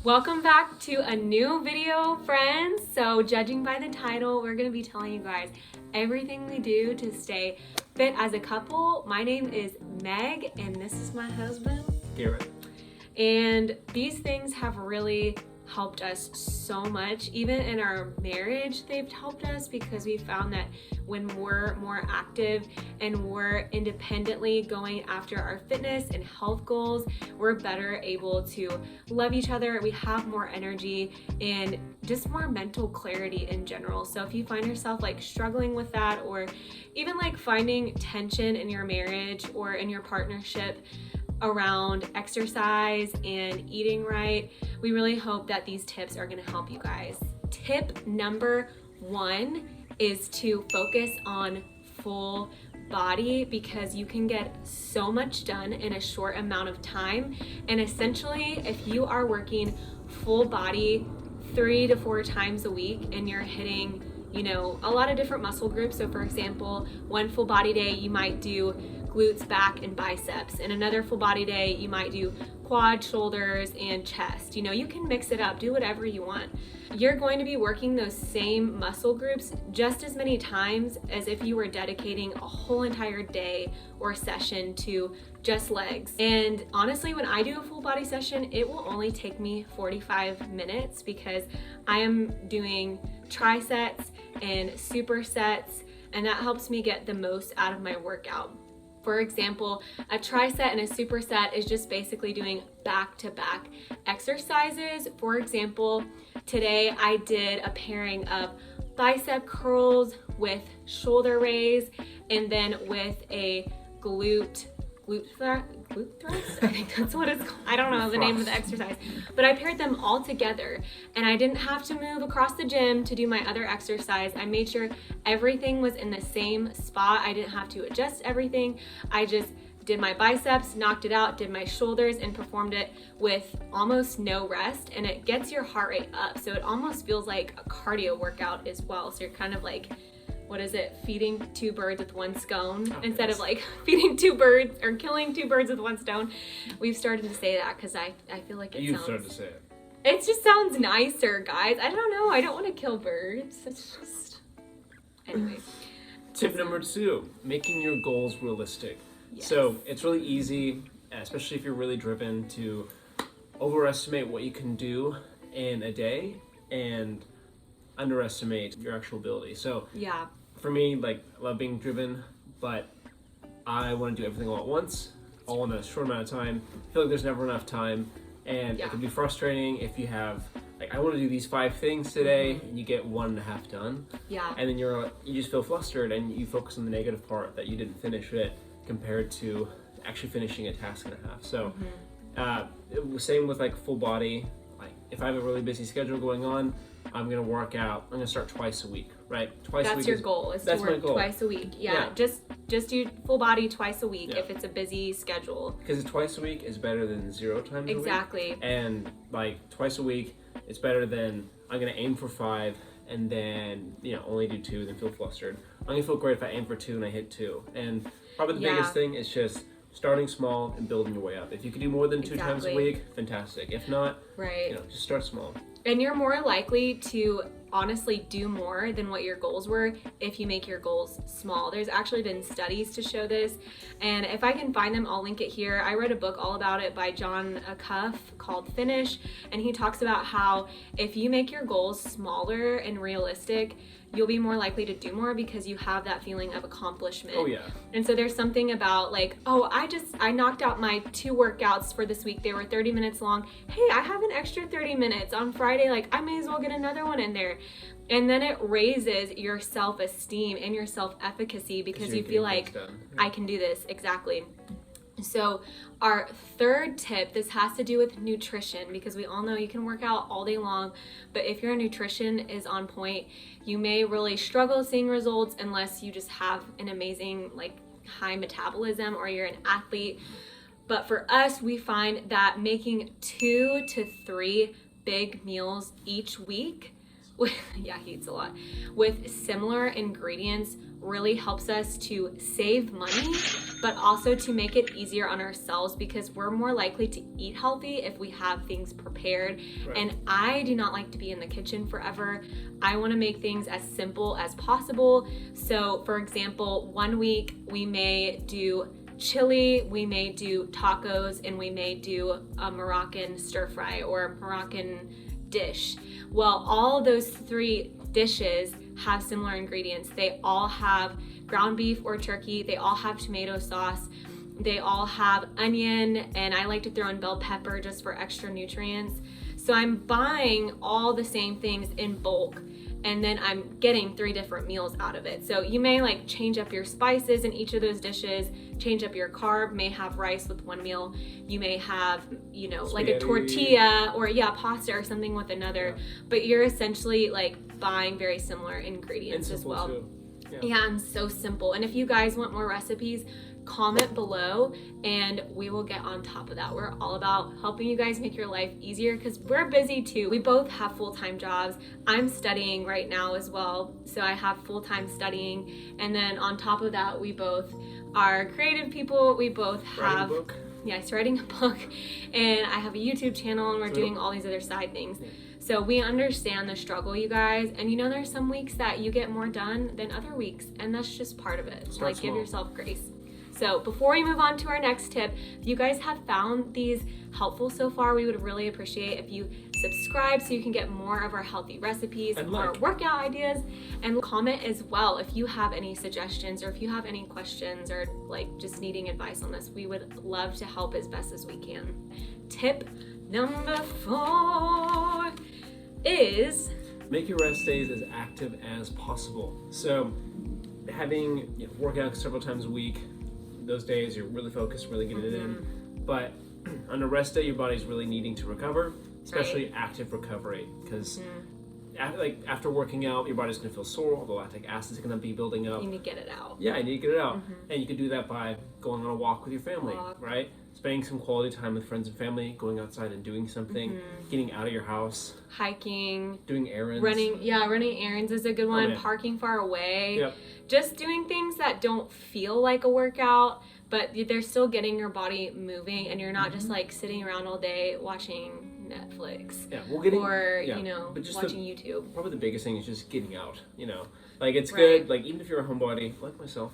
Welcome back to a new video, friends. So judging by the title, we're gonna be telling you guys everything we do to stay fit as a couple. My name is Meg and this is my husband, Garrett. And these things have really helped us so much. Even in our marriage, they've helped us because we found that when we're more active and we're independently going after our fitness and health goals, we're better able to love each other. We have more energy and just more mental clarity in general. So if you find yourself like struggling with that, or even like finding tension in your marriage or in your partnership around exercise and eating right, we really hope that these tips are going to help you guys. Tip number 1 is to focus on full body, because you can get so much done in a short amount of time. And essentially, if you are working full body 3 to 4 times a week and you're hitting, a lot of different muscle groups. So for example, one full body day, you might do glutes, back, and biceps. And another full body day, you might do quad, shoulders, and chest. You can mix it up, do whatever you want. You're going to be working those same muscle groups just as many times as if you were dedicating a whole entire day or session to just legs. And honestly, when I do a full body session, it will only take me 45 minutes because I am doing trisets and supersets, and that helps me get the most out of my workout. For example, a tricep and a superset is just basically doing back-to-back exercises. For example, today I did a pairing of bicep curls with shoulder raise, and then with a glute thrust? I think that's what it's called. I don't know the name of the exercise, but I paired them all together, and I didn't have to move across the gym to do my other exercise. I made sure everything was in the same spot. I didn't have to adjust everything. I just did my biceps, knocked it out, did my shoulders, and performed it with almost no rest, and it gets your heart rate up. So it almost feels like a cardio workout as well. So you're kind of like, feeding 2 birds with 1 stone, instead of like feeding 2 birds or killing 2 birds with 1 stone. We've started to say that because I feel like You've started to say it. It just sounds nicer, guys. I don't know. I don't want to kill birds. It's just... Anyway. Tip number 2, making your goals realistic. Yes. So it's really easy, especially if you're really driven, to overestimate what you can do in a day and underestimate your actual ability. So yeah, for me, I love being driven, but I want to do everything all at once, all in a short amount of time. I feel like there's never enough time, and it can be frustrating if you have, I want to do these 5 things today, and you get 1.5 done. Yeah. And then you just feel flustered, and you focus on the negative part that you didn't finish it compared to actually finishing a task and a half. So same with full body. If I have a really busy schedule going on, I'm gonna work out. I'm gonna start twice a week, right? That's your goal, is to work twice a week. Yeah. Just do full body twice a week if it's a busy schedule. Because twice a week is better than 0 times a week. Exactly. And twice a week, it's better than I'm gonna aim for 5 and then only do 2 and then feel flustered. I'm gonna feel great if I aim for 2 and I hit 2. And probably the biggest thing is just starting small and building your way up. If you can do more than 2 times a week, fantastic. If not, just start small. And you're more likely to honestly do more than what your goals were if you make your goals small. There's actually been studies to show this, and if I can find them, I'll link it here. I read a book all about it by John Cuff called Finish, and he talks about how if you make your goals smaller and realistic, you'll be more likely to do more because you have that feeling of accomplishment. Oh yeah. And so there's something about I knocked out my 2 workouts for this week. They were 30 minutes long. Hey, I have an extra 30 minutes on Friday. I may as well get another one in there. And then it raises your self-esteem and your self-efficacy because you feel like I can do this. Exactly. So our 3rd tip, this has to do with nutrition, because we all know you can work out all day long, but if your nutrition is on point, you may really struggle seeing results unless you just have an amazing high metabolism or you're an athlete. But for us, we find that making 2 to 3 big meals each week he eats a lot, with similar ingredients really helps us to save money, but also to make it easier on ourselves because we're more likely to eat healthy if we have things prepared. Right. And I do not like to be in the kitchen forever. I want to make things as simple as possible. So for example, one week we may do chili, we may do tacos, and we may do a Moroccan stir fry or Moroccan dish. Well, all those three dishes have similar ingredients. They all have ground beef or turkey. They all have tomato sauce. They all have onion, and I like to throw in bell pepper just for extra nutrients. So I'm buying all the same things in bulk, and then I'm getting 3 different meals out of it. So you may like change up your spices in each of those dishes, change up your carb, may have rice with one meal. You may have, you know, Spaghetti. like a tortilla or pasta or something with another, but you're essentially like buying very similar ingredients as well. Too. Yeah, and so simple. And if you guys want more recipes, comment below and we will get on top of that. We're all about helping you guys make your life easier because we're busy too. We both have full-time jobs. I'm studying right now as well, so I have full-time studying, and then on top of that, we both are creative people. We both have writing a book, and I have a YouTube channel, and we're doing all these other side things. So we understand the struggle, you guys, and you know there's some weeks that you get more done than other weeks, and that's just part of it. Start like small. Give yourself grace. So before we move on to our next tip, if you guys have found these helpful so far, we would really appreciate if you subscribe so you can get more of our healthy recipes, and our workout ideas, and comment as well if you have any suggestions or if you have any questions or like just needing advice on this. We would love to help as best as we can. Tip number 4 is make your rest days as active as possible. So having workout several times a week, those days you're really focused, really getting it in. But on a rest day, your body's really needing to recover, especially active recovery, because after working out, your body's gonna feel sore, all the lactic acid is gonna be building up. You need to get it out. Yeah, you need to get it out. And you can do that by going on a walk with your family, right? Spending some quality time with friends and family, going outside and doing something, getting out of your house. Hiking. Doing errands. Running errands is a good one. Parking far away. Yep. Just doing things that don't feel like a workout, but they're still getting your body moving, and you're not just like sitting around all day watching Netflix. Yeah, watching YouTube. Probably the biggest thing is just getting out, Like it's good, like even if you're a homebody, like myself,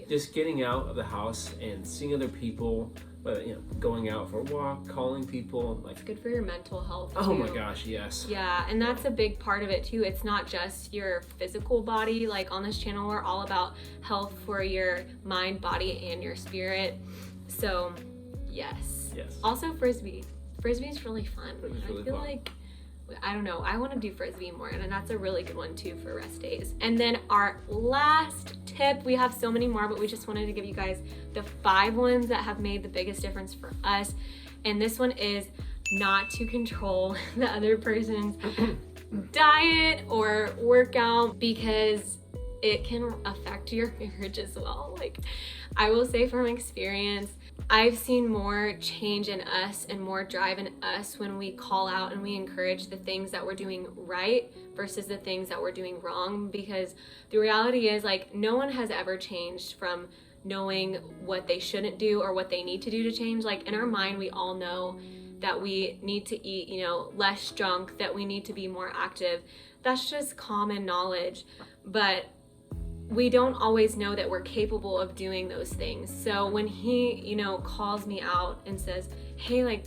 just getting out of the house and seeing other people, but going out for a walk, calling people, like it's good for your mental health too. Oh my gosh, yes. Yeah, and that's a big part of it too. It's not just your physical body. Like on this channel, we're all about health for your mind, body, and your spirit. So, yes. Also, Frisbee. Frisbee's really fun. I feel like, I don't know, I want to do Frisbee more, and that's a really good one too for rest days. And then our last tip, we have so many more, but we just wanted to give you guys the 5 ones that have made the biggest difference for us. And this one is not to control the other person's diet or workout, because it can affect your marriage as well. Like, I will say from experience, I've seen more change in us and more drive in us when we call out and we encourage the things that we're doing right versus the things that we're doing wrong, because the reality is, like, no one has ever changed from knowing what they shouldn't do or what they need to do to change. Like, in our mind, we all know that we need to eat, less junk, that we need to be more active. That's just common knowledge. But we don't always know that we're capable of doing those things. So when he, calls me out and says, hey, like,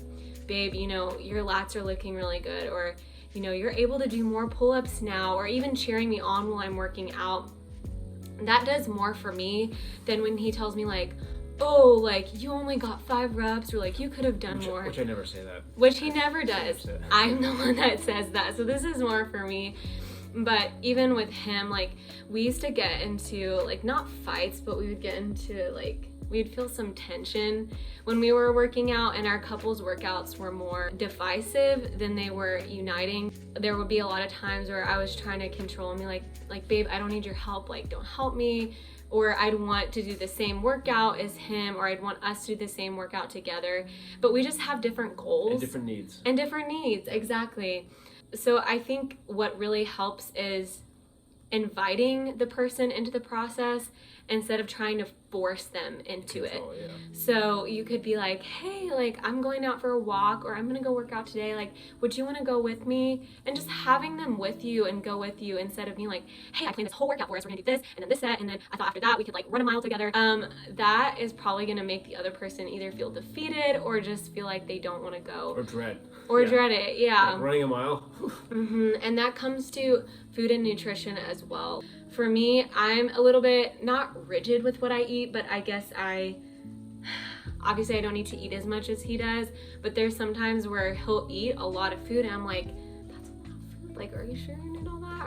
babe, your lats are looking really good, or, you're able to do more pull-ups now, or even cheering me on while I'm working out, that does more for me than when he tells me like, oh, like, you only got 5 reps, or like, you could have done more. Which I never say that. Which he never does. I'm the one that says that. So this is more for me. But even with him, like, we used to get into, like, not fights, but we would get into, like, we'd feel some tension when we were working out, and our couples workouts were more divisive than they were uniting. There would be a lot of times where I was trying to control me, like, babe, I don't need your help, like, don't help me. Or I'd want to do the same workout as him, or I'd want us to do the same workout together. But we just have different goals. And different needs, exactly. So I think what really helps is inviting the person into the process instead of trying to force them into it. Yeah. So you could be like, hey, like I'm going out for a walk, or I'm gonna go work out today, like would you want to go with me? And just having them with you and go with you instead of being like, hey, I planned this whole workout for us, we're gonna do this and then this set, and then I thought after that we could like run a mile together. That is probably gonna make the other person either feel defeated or just feel like they don't want to go, or dread it. Yeah, like running a mile. And that comes to food and nutrition as well. For me, I'm a little bit not rigid with what I eat, but I guess obviously I don't need to eat as much as he does, but there's sometimes where he'll eat a lot of food and I'm like, that's a lot of food. Like, are you sure you need all that?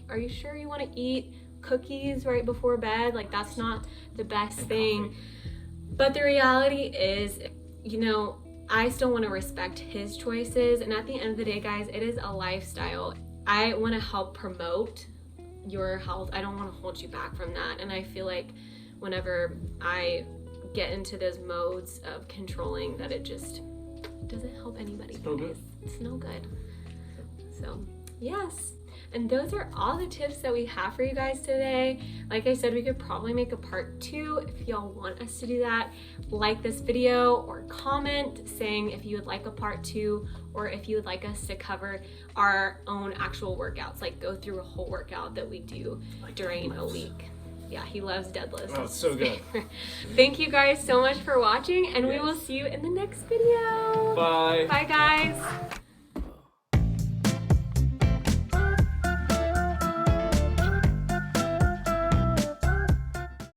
Are you sure you want to eat cookies right before bed? Like, that's not the best thing. But the reality is, you know, I still want to respect his choices. And at the end of the day, guys, it is a lifestyle. I want to help promote your health. I don't want to hold you back from that. And I feel like whenever I get into those modes of controlling, that it just doesn't help anybody. It's no good. It's no good. So, yes. And those are all the tips that we have for you guys today. Like I said, we could probably make a part 2 if y'all want us to do that. Like this video or comment saying if you would like a part 2 or if you would like us to cover our own actual workouts, like go through a whole workout that we do during a week. Yeah, he loves deadlifts. Oh, it's so good. Thank you guys so much for watching, and we will see you in the next video. Bye. Bye, guys.